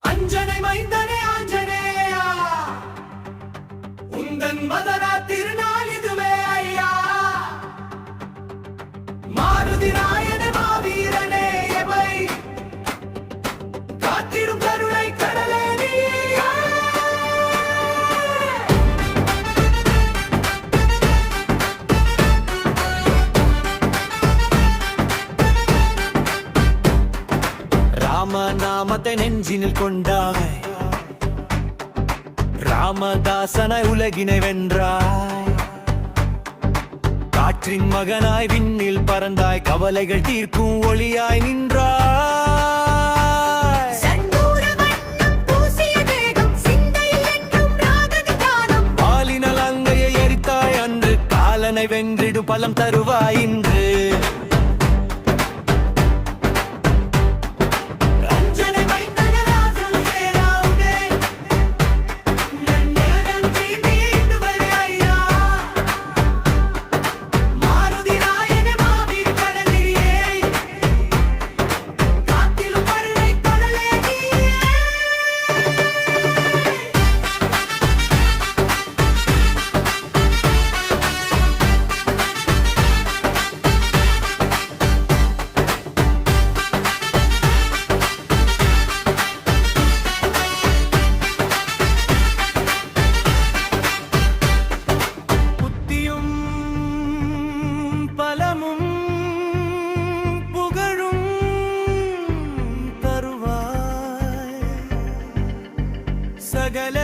அஞ்சனை மைந்தனே ஆஞ்சநேயா, உந்தன் மதனா திருநாள் இதுவே ஐயா. மாருதி ராயனே மாவீரனே எமை காத்திடும் கருணை கடலே நீயே. ராமநாமத்தை நெஞ்சினில் கொண்டாய், ராமதாசனாய் உலகினை வென்றாய். காற்றின் மகனாய் விண்ணில் பறந்தாய், கவலைகள் தீர்க்கும் ஒளியாய் நின்றாய். பாலினல் அங்கையை எரித்தாய் அன்று, காலனை வென்றிடு பலம் தருவாய் இன்று. சகல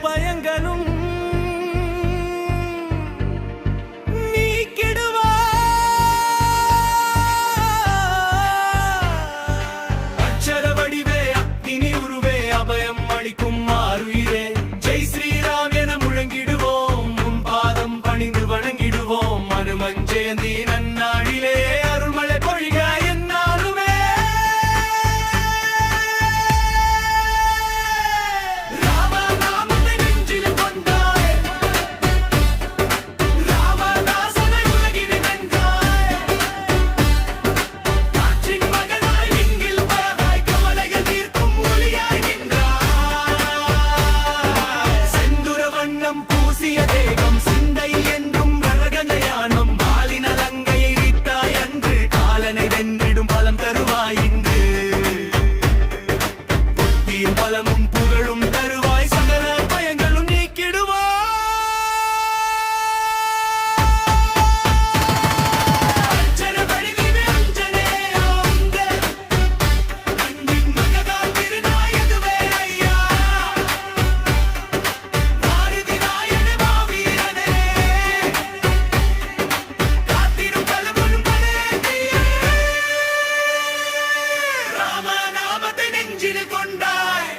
பயங்களும் நீக்கிடுவாய். அச்சர வடிவே அக்னி உருவே அபயம் அளிக்கும் மாறுயிரே. ஜெய் ஸ்ரீராம் என முழங்கிடுவோம், உன் பாதம் பணிந்து வணங்கிடுவோம். அனுமன் ஜெயந்தி நன்னாளிலே அருள்மழை பொழிக என்னாலுமே. பலமும் புகழும் தருவாய், சகல பயங்களும் நீக்கிடுவாய். அஞ்சன வடிவே அஞ்சனேயா, உந்தன் அன்பின் மகனா திருநாள் இதுவே ஐயா. மாருதி ராயனே மாவீரனே காத்திடும் பலமும் கடலே நீயே. ராமநாமத்தை நெஞ்சில் கொண்டாய்,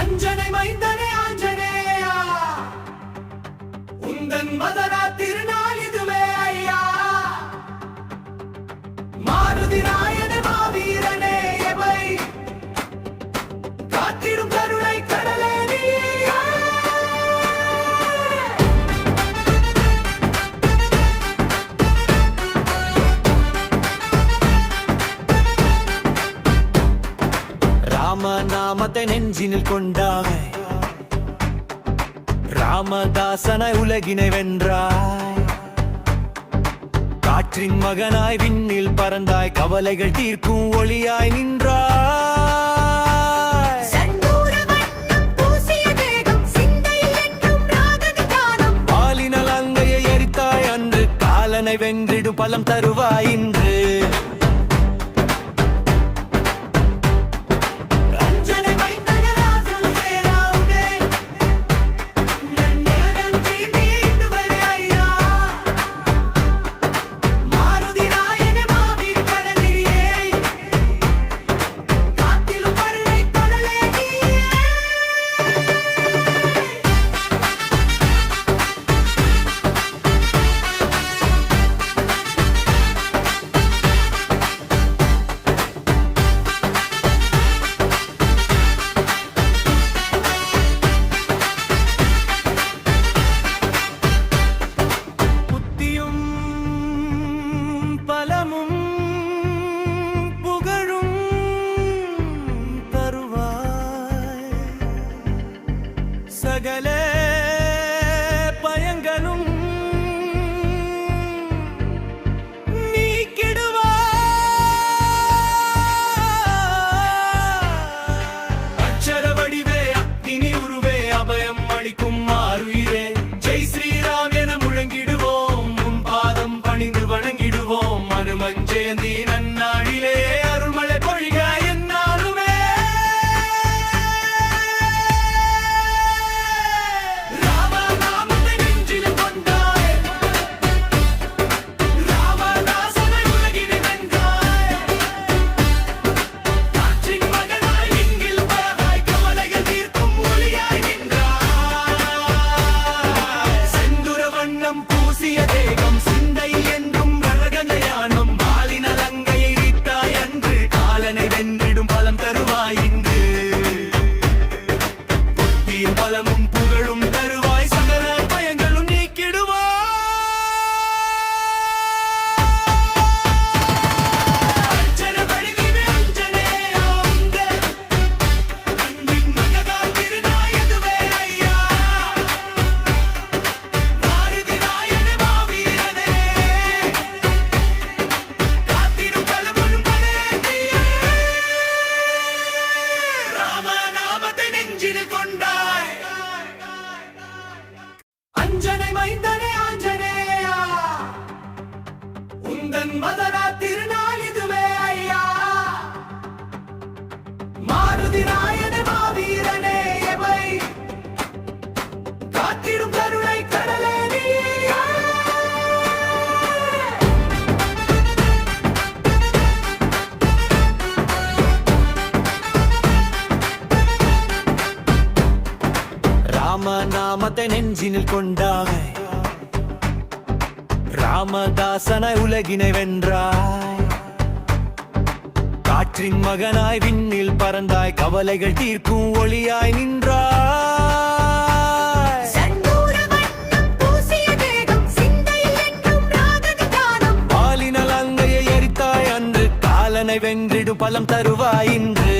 அஞ்சனை மைந்தனே ஆஞ்சநேயா, உந்தன் மதனா திருநாள் இதுவே ஐயா. மாருதி ராயனே மாவீரனே எமை காத்திடும் கருணை கடலே நீயே. ராமநாமத்தை நெஞ்சினில் கொண்டாய், ராமதாசனாய் உலகினை வென்றாய். காற்றின் மகனாய் விண்ணில் பறந்தாய், கவலைகள் தீர்க்கும் ஒளியாய் நின்றாய். பாலினல் அங்கையை எரித்தாய் அன்று, காலனை வென்றிடு பலம் தருவாய் இன்று. சகல பயங்களும் அச்சர வடிவே அக்னி உருவே அபயம் அளிக்கும் மாறுயிரே ஜெய் ஸ்ரீராம் என முழங்கிடுவோம் உன் பாதம் பணிந்து வணங்கிடுவோம் அனுமன் ஜெயந்தி நன்னாளிலே அருள்மழை பொழிக என்னாலுமே ராமநாமத்தை நெஞ்சில் கொண்டாய் ராமதாசனை உலகினை வென்றாய் காற்றின் மகனாய் விண்ணில் பறந்தாய் கவலைகள் தீர்க்கும் ஒளியாய் நின்றாய் செந்துர வண்ணம் பூசிய தேகம் சிந்தை என்றும் ரகநயானம் பாலின லங்கையை ரீத்தாய் அன்று காலனை வென்றிடும் பலம் தருவாய் இன்று புத்தியும் பலமும் புகழும் தருவாய் சகல பயங்களும் நீக்கிடுவாய் அர்ச்சன வடிவே அஞ்சனேயா உந்தே அன்பின் மகனாய் திருநாய் அதுவே ஐயா மாருதி நாயனே மாவீரனே காத்திடும் பலமும் பலேந்தியே ராமநாமத்தை நெஞ்சில் கொண்டாய் அஞ்சனை மைந்தனே ஆஞ்சநேயா உந்தன் மதரா திருநாள் இதுவே ஐயா மாருதி நாயனே மாவீரனே எவை காத்திடும் கருணை கடலே நீயே ராமநாமத்தை நெஞ்சினில் கொண்டாய் ராமதாசனாய் உலகினை வென்றாய் காற்றின் மகனாய் விண்ணில் பறந்தாய் கவலைகள் தீர்க்கும் ஒளியாய் நின்றாய் செந்தூர வண்ணம் பூசிய தேகம் சிந்தையில் என்றும் ராகநிதானம் பாலின லங்கையை எரித்தாய் அன்று காலனை வென்றிடும் பலம் தருவாய் இன்று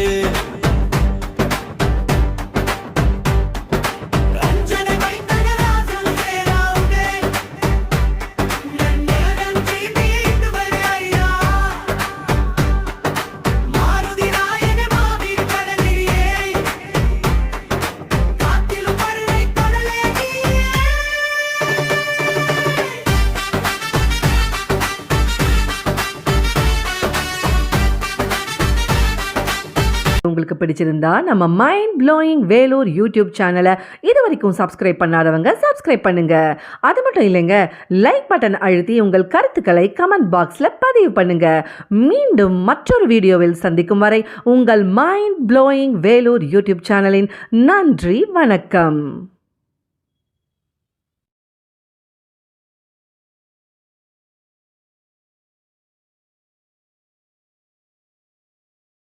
அஞ்சனை மைந்தனே ராசன் சேராவுடே நன்னேரம் தீண்டி இதுவரை ஐயா மாருதி நாயனே மாவீர் கடலியே காத்திலும் கருணை கடலே நீயே உங்களுக்கு பிடிச்சிருந்தா நம்ம மைண்ட் ப்ளோயிங் வேலூர் யூடியூப் சேனலை இது வரைக்கும் சப்ஸ்கிரைப் பண்ணாதவங்க சப்ஸ்கிரைப் பண்ணுங்க. அது மட்டும் இல்லைங்க, லைக் பட்டன் அழுத்தி உங்கள் கருத்துக்களை கமெண்ட் பாக்ஸில் பதிவு பண்ணுங்க. மீண்டும் மற்றொரு வீடியோவில் சந்திக்கும் வரை உங்கள் மைண்ட் ப்ளோயிங் வேலூர் யூடியூப் சேனலின் நன்றி, வணக்கம்.